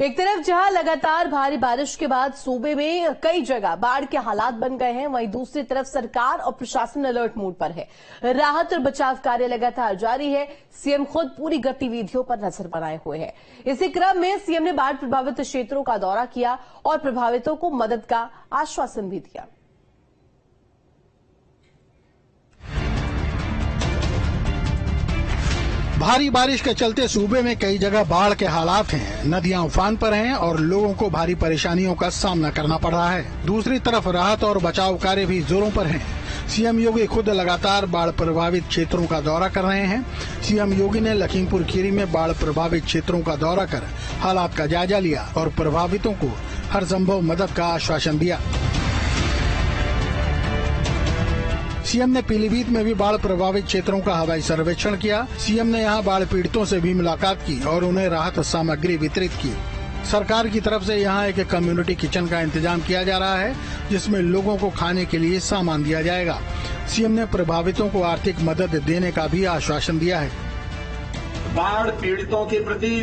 एक तरफ जहां लगातार भारी बारिश के बाद सूबे में कई जगह बाढ़ के हालात बन गए हैं, वहीं दूसरी तरफ सरकार और प्रशासन अलर्ट मोड पर है। राहत और बचाव कार्य लगातार जारी है। सीएम खुद पूरी गतिविधियों पर नजर बनाए हुए हैं। इसी क्रम में सीएम ने बाढ़ प्रभावित क्षेत्रों का दौरा किया और प्रभावितों को मदद का आश्वासन भी दिया। भारी बारिश के चलते सूबे में कई जगह बाढ़ के हालात हैं। नदियां उफान पर हैं और लोगों को भारी परेशानियों का सामना करना पड़ रहा है। दूसरी तरफ राहत और बचाव कार्य भी जोरों पर हैं। सीएम योगी खुद लगातार बाढ़ प्रभावित क्षेत्रों का दौरा कर रहे हैं। सीएम योगी ने लखीमपुर खीरी में बाढ़ प्रभावित क्षेत्रों का दौरा कर हालात का जायजा लिया और प्रभावितों को हर संभव मदद का आश्वासन दिया। सीएम ने पीलीभीत में भी बाढ़ प्रभावित क्षेत्रों का हवाई सर्वेक्षण किया। सीएम ने यहां बाढ़ पीड़ितों से भी मुलाकात की और उन्हें राहत सामग्री वितरित की। सरकार की तरफ से यहां एक कम्युनिटी किचन का इंतजाम किया जा रहा है, जिसमें लोगों को खाने के लिए सामान दिया जाएगा। सीएम ने प्रभावितों को आर्थिक मदद देने का भी आश्वासन दिया है। बाढ़ पीड़ितों के प्रति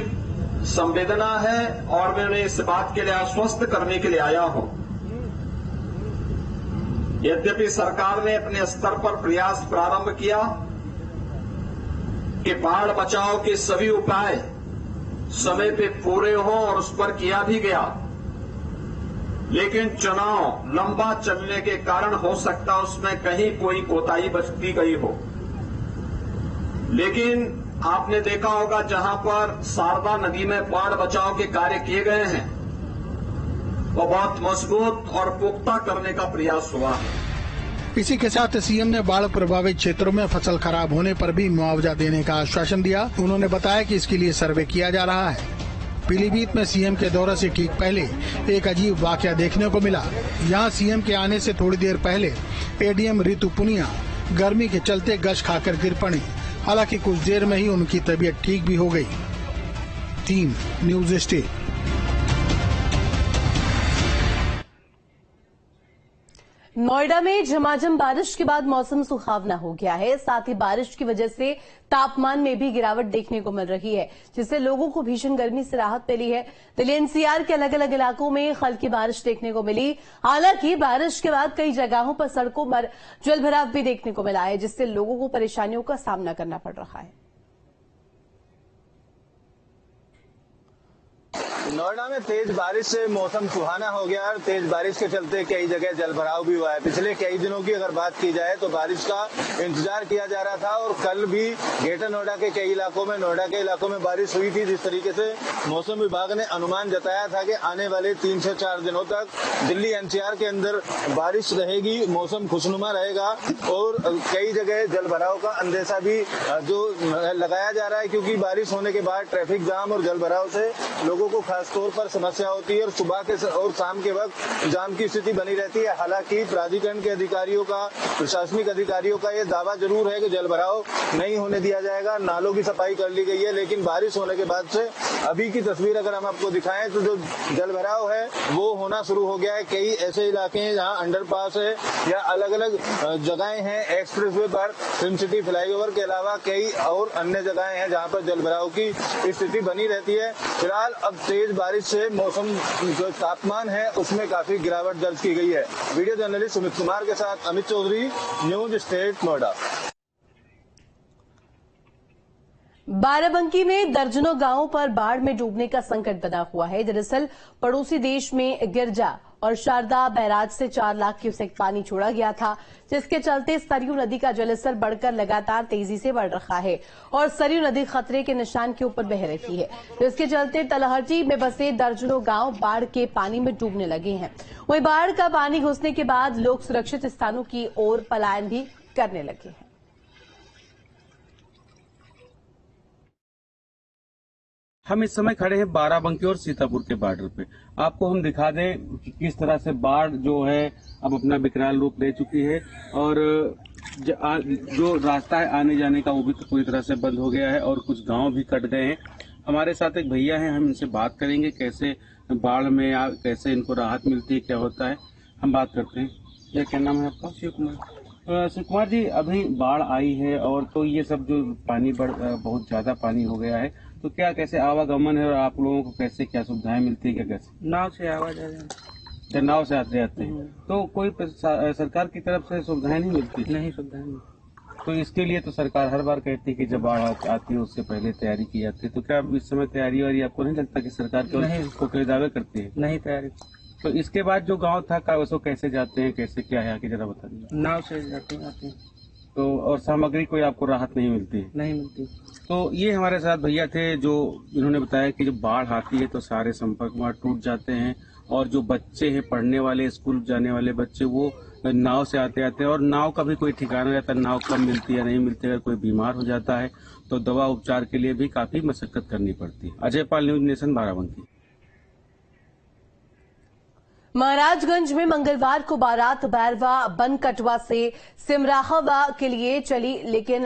संवेदना है और मैं उन्हें इस बात के लिए आश्वस्त करने के लिए आया हूं। यद्यपि सरकार ने अपने स्तर पर प्रयास प्रारंभ किया कि बाढ़ बचाव के सभी उपाय समय पे पूरे हों और उस पर किया भी गया, लेकिन चुनाव लंबा चलने के कारण हो सकता उसमें कहीं कोई कोताही बरती गई हो। लेकिन आपने देखा होगा जहां पर शारदा नदी में बाढ़ बचाव के कार्य किए गए हैं, वो बहुत मजबूत और पुख्ता करने का प्रयास हुआ है। इसी के साथ सीएम ने बाढ़ प्रभावित क्षेत्रों में फसल खराब होने पर भी मुआवजा देने का आश्वासन दिया। उन्होंने बताया कि इसके लिए सर्वे किया जा रहा है। पीलीभीत में सीएम के दौरे से ठीक पहले एक अजीब वाकया देखने को मिला। यहाँ सीएम के आने से थोड़ी देर पहले एडीएम रितु पुनिया गर्मी के चलते गश खाकर गिर पड़ी। हालांकि कुछ देर में ही उनकी तबीयत ठीक भी हो गई। 3 न्यूज स्टेट। नोएडा में झमाझम बारिश के बाद मौसम सुहावना हो गया है। साथ ही बारिश की वजह से तापमान में भी गिरावट देखने को मिल रही है, जिससे लोगों को भीषण गर्मी से राहत मिली है। दिल्ली एनसीआर के अलग अलग इलाकों में हल्की बारिश देखने को मिली। हालांकि बारिश के बाद कई जगहों पर सड़कों पर जलभराव भी देखने को मिला है, जिससे लोगों को परेशानियों का सामना करना पड़ रहा है। नोएडा में तेज बारिश से मौसम सुहाना हो गया और तेज बारिश के चलते कई जगह जलभराव भी हुआ है। पिछले कई दिनों की अगर बात की जाए तो बारिश का इंतजार किया जा रहा था और कल भी ग्रेटर नोएडा के कई इलाकों में, नोएडा के इलाकों में बारिश हुई थी। जिस तरीके से मौसम विभाग ने अनुमान जताया था कि आने वाले 3 से 4 दिनों तक दिल्ली एनसीआर के अंदर बारिश रहेगी, मौसम खुशनुमा रहेगा और कई जगह जलभराव का अंदेशा भी जो लगाया जा रहा है, क्योंकि बारिश होने के बाद ट्रैफिक जाम और जलभराव से लोगों को खास तौर पर समस्या होती है और सुबह के और शाम के वक्त जाम की स्थिति बनी रहती है। हालांकि प्राधिकरण के अधिकारियों का, प्रशासनिक अधिकारियों का ये दावा जरूर है कि जलभराव नहीं होने दिया जाएगा। नालों की सफाई कर ली गई है, लेकिन बारिश होने के बाद से अभी की तस्वीर अगर हम आपको दिखाएं तो जो जलभराव है वो होना शुरू हो गया है। कई ऐसे इलाके हैं जहाँ अंडरपास है या अलग अलग जगहें हैं एक्सप्रेसवे पर, फिल्म सिटी फ्लाईओवर के अलावा कई और अन्य जगहें हैं जहाँ पर जलभराव की स्थिति बनी रहती है। फिलहाल अब तेज बारिश से मौसम जो तापमान है उसमें काफी गिरावट दर्ज की गई है। वीडियो जर्नलिस्ट सुमित कुमार के साथ अमित चौधरी, न्यूज स्टेट नोएडा। बाराबंकी में दर्जनों गांवों पर बाढ़ में डूबने का संकट बना हुआ है। दरअसल पड़ोसी देश में गिरजा और शारदा बैराज से 4 लाख क्यूसेक पानी छोड़ा गया था, जिसके चलते सरयू नदी का जलस्तर बढ़कर लगातार तेजी से बढ़ रहा है और सरयू नदी खतरे के निशान के ऊपर बह रही है, जिसके चलते तलहटी में बसे दर्जनों गांव बाढ़ के पानी में डूबने लगे हैं। वहीं बाढ़ का पानी घुसने के बाद लोग सुरक्षित स्थानों की ओर पलायन भी करने लगे हैं। हम इस समय खड़े हैं बाराबंकी और सीतापुर के बॉर्डर पे। आपको हम दिखा दें कि किस तरह से बाढ़ जो है अब अपना विकराल रूप ले चुकी है और जो रास्ता है आने जाने का वो भी पूरी तरह से बंद हो गया है और कुछ गांव भी कट गए हैं। हमारे साथ एक भैया हैं, हम इनसे बात करेंगे कैसे बाढ़ में कैसे इनको राहत मिलती है, क्या होता है, हम बात करते हैं। ये क्या नाम है आपका? शिव कुमार। शिव कुमार जी, अभी बाढ़ आई है और तो ये सब जो पानी बहुत ज्यादा पानी हो गया है, तो क्या कैसे आवागमन है और आप लोगों को कैसे क्या सुविधाएं मिलती है, क्या कैसे? नाव से आवाज नाव से आते जाते हैं तो कोई सरकार की तरफ से सुविधाएं नहीं मिलती? नहीं, सुविधा नहीं। तो इसके लिए तो सरकार हर बार कहती है कि जब बाढ़ आती है उससे पहले तैयारी की जाती है, तो क्या इस समय तैयारी वारी आपको नहीं लगता कि सरकार कोई दावे करती है? नहीं तैयारी। तो इसके बाद जो गांव था उसको कैसे जाते हैं, कैसे क्या है आगे जरा बता दीजिए। नाव से जाते हैं। तो और सामग्री कोई आपको राहत नहीं मिलती? नहीं मिलती। तो ये हमारे साथ भैया थे जो इन्होंने बताया कि जब बाढ़ आती है तो सारे संपर्क मार्ग टूट जाते हैं और जो बच्चे हैं पढ़ने वाले, स्कूल जाने वाले बच्चे, वो नाव से आते हैं और नाव का भी कोई ठिकाना रहता है, नाव कब मिलती है नहीं मिलती है। अगर कोई बीमार हो जाता है तो दवा उपचार के लिए भी काफी मशक्कत करनी पड़ती है। Ajay Pal, news nation, Barabanki. महाराजगंज में मंगलवार को बारात बैरवा बनकटवा से सिमराहवा के लिए चली, लेकिन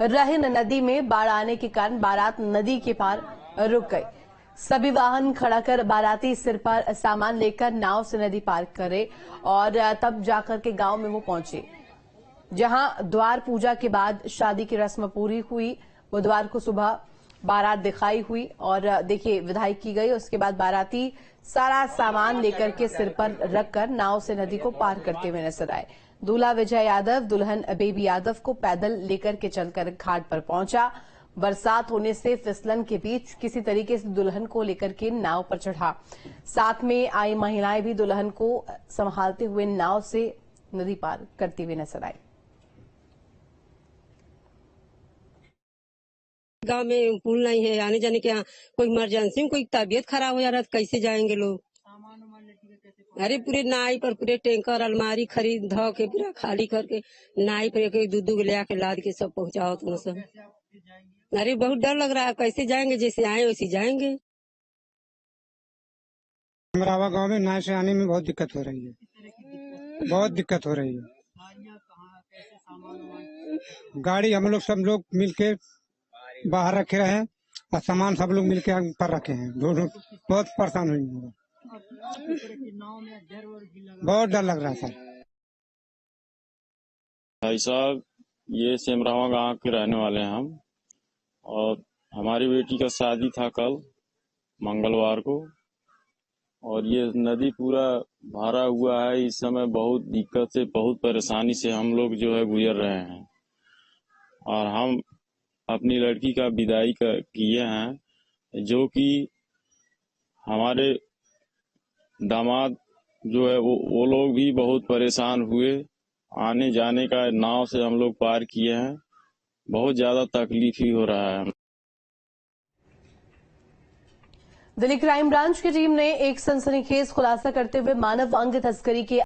रहन नदी में बाढ़ आने के कारण बारात नदी के पार रुक गई। सभी वाहन खड़ा कर बाराती सिर पर सामान लेकर नाव से नदी पार करे और तब जाकर के गांव में वो पहुंचे, जहां द्वार पूजा के बाद शादी की रस्म पूरी हुई। बुधवार को सुबह बारात दिखाई हुई और देखिए विदाई की गई। उसके बाद बाराती सारा सामान लेकर के सिर पर रखकर नाव से नदी को पार करते हुए नजर आए। दूल्हा विजय यादव दुल्हन बेबी यादव को पैदल लेकर के चलकर घाट पर पहुंचा। बरसात होने से फिसलन के बीच किसी तरीके से दुल्हन को लेकर के नाव पर चढ़ा। साथ में आई महिलाएं भी दुल्हन को संभालते हुए नाव से नदी पार करती हुई नजर आई। गांव में पुल नहीं है, आने जाने के यहाँ कोई इमरजेंसी में कोई तबीयत खराब हो जा रहा है, कैसे जाएंगे लोग? अरे पूरे नाई पर पूरे टैंकर अलमारी खरीद धो के पूरा खाली करके नाई पर एक दूध ले आके लाद के सब पहुंचाओ तुम सब। अरे बहुत डर लग रहा है, कैसे जाएंगे? जैसे आए वैसे जाएंगे। सिमरावा गांव में नाव से आने में बहुत दिक्कत हो रही है, बहुत दिक्कत हो रही है। गाड़ी हम लोग सब लोग मिलके बाहर रखे रहे और सामान सब लोग मिलके पर रखे हैं। बहुत परेशान हुई, बहुत डर लग रहा है सर। भाई साहब, ये सिमरावा गांव के रहने वाले हैं हम, और हमारी बेटी का शादी था कल मंगलवार को, और ये नदी पूरा भरा हुआ है। इस समय बहुत दिक्कत से, बहुत परेशानी से हम लोग जो है गुजर रहे हैं, और हम अपनी लड़की का विदाई किए हैं, जो कि हमारे दामाद जो है वो लोग भी बहुत परेशान हुए। आने जाने का नाव से हम लोग पार किए हैं, बहुत ज्यादा तकलीफ ही हो रहा है। दिल्ली क्राइम ब्रांच की टीम ने एक सनसनीखेज खुलासा करते हुए मानव अंग तस्करी के